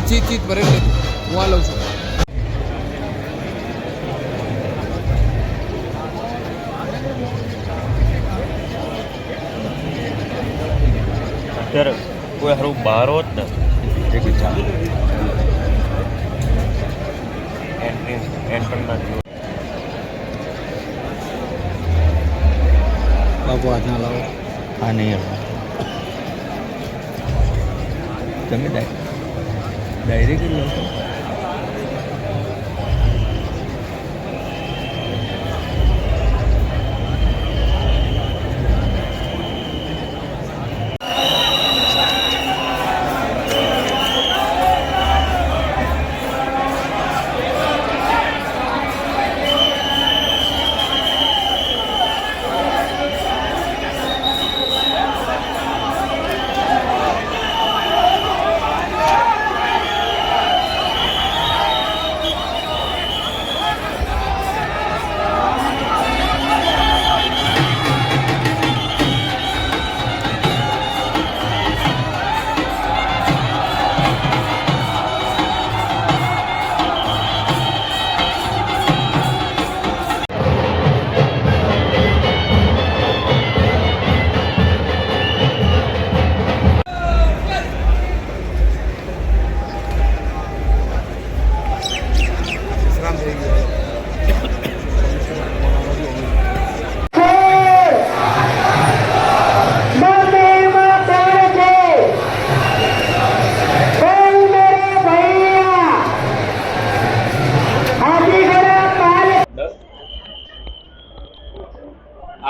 ચીત ભરેલી હું આ લઉં છું. અત્યારે કોઈ સારું બહાર હોત ને એક ચા એન્ટરના બાપુ હાથના લાવો. હા નહીં તમે ડાયરેક્ટ લો છો.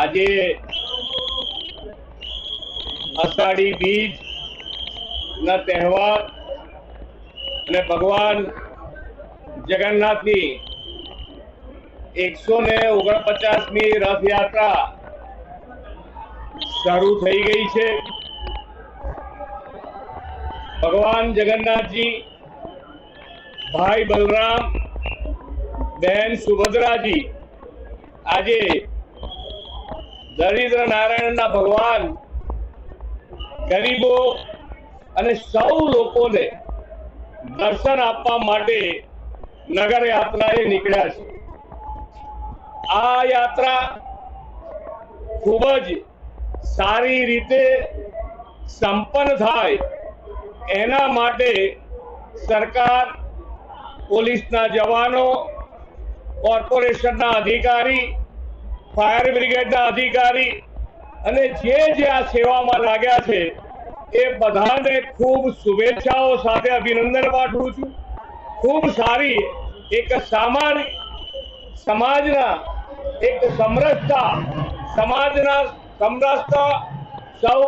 આજે અષાઢી બીજ ના તહેવાર અને ભગવાન જગન્નાથની 149મી રથયાત્રા શરૂ થઈ ગઈ છે. ભગવાન જગન્નાથજી, ભાઈ બલરામ, બહેન સુભદ્રાજી આજે દરિદ્ર નારાયણના ભગવાન ગરીબો અને સૌ લોકોને દર્શન આપવા માટે નગર યાત્રાએ નીકળ્યા છે. આ યાત્રા ખૂબ જ સારી રીતે સંપન્ન થાય એના માટે સરકાર, પોલીસના જવાનો, કોર્પોરેશનના અધિકારી, ફાયર બ્રિગેડના અધિકારી અને જે આ સેવામાં લાગ્યા છે એ બધાને ખૂબ શુભેચ્છાઓ સાથે અભિનંદન પાઠવું છું. ખૂબ સારી એક સમાજના એક સમરસતા, સમાજના સમરસતા, સૌ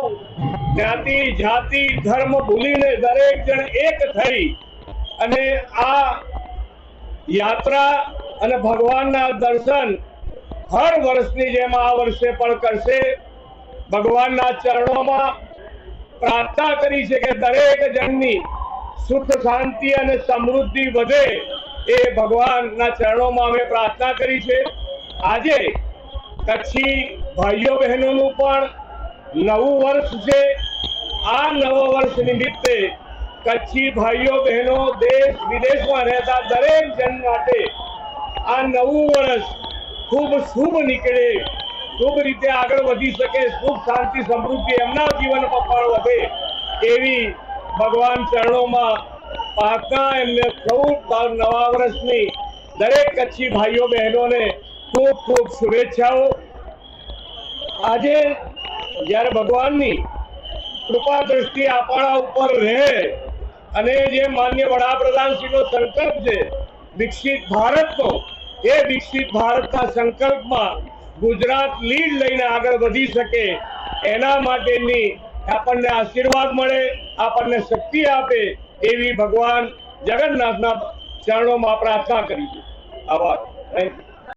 જ્ઞાતિ જાતિ ધર્મ ભૂલીને દરેક જણ એક થઈ અને આ યાત્રા અને ભગવાનના દર્શન હર વર્ષની જેમ આ વર્ષે પણ કરશે. ભગવાનના ચરણોમાં પ્રાર્થના કરી છે કે દરેક જણની સુખ શાંતિ અને સમૃદ્ધિ વધે એ ભગવાનના ચરણોમાં અમે પ્રાર્થના કરી છે. આજે કચ્છી ભાઈઓ બહેનોનું પણ નવું વર્ષ છે. આ નવા વર્ષ નિમિત્તે કચ્છી ભાઈઓ બહેનો દેશ વિદેશમાં રહેતા દરેક જણ માટે આ નવું વર્ષ ખૂબ શુભ નીકળે, શુભ રીતે આગળ વધી શકે, સુખ શાંતિ સમૃદ્ધિ એમના જીવનમાં પણ વધે એવી ભગવાન ચરણોમાં પ્રાર્થના. એમને સૌ નવા વર્ષની દરેક કચ્છી ભાઈઓ બહેનોને ખૂબ ખૂબ શુભેચ્છાઓ. આજે જ્યારે ભગવાનની કૃપા દ્રષ્ટિ આપણા ઉપર રહે અને જે માન્ય વડાપ્રધાનશ્રીનો સંકલ્પ છે વિકસિત ભારતનો, એ વિકસિત ભારતના સંકલ્પમાં ગુજરાત લીડ લઈને આગળ વધી શકે એના માટેની આપણને આશીર્વાદ મળે, આપણને શક્તિ આપે એવી ભગવાન જગન્નાથના ચરણોમાં પ્રાર્થના કરી છે. આભાર. Thank you.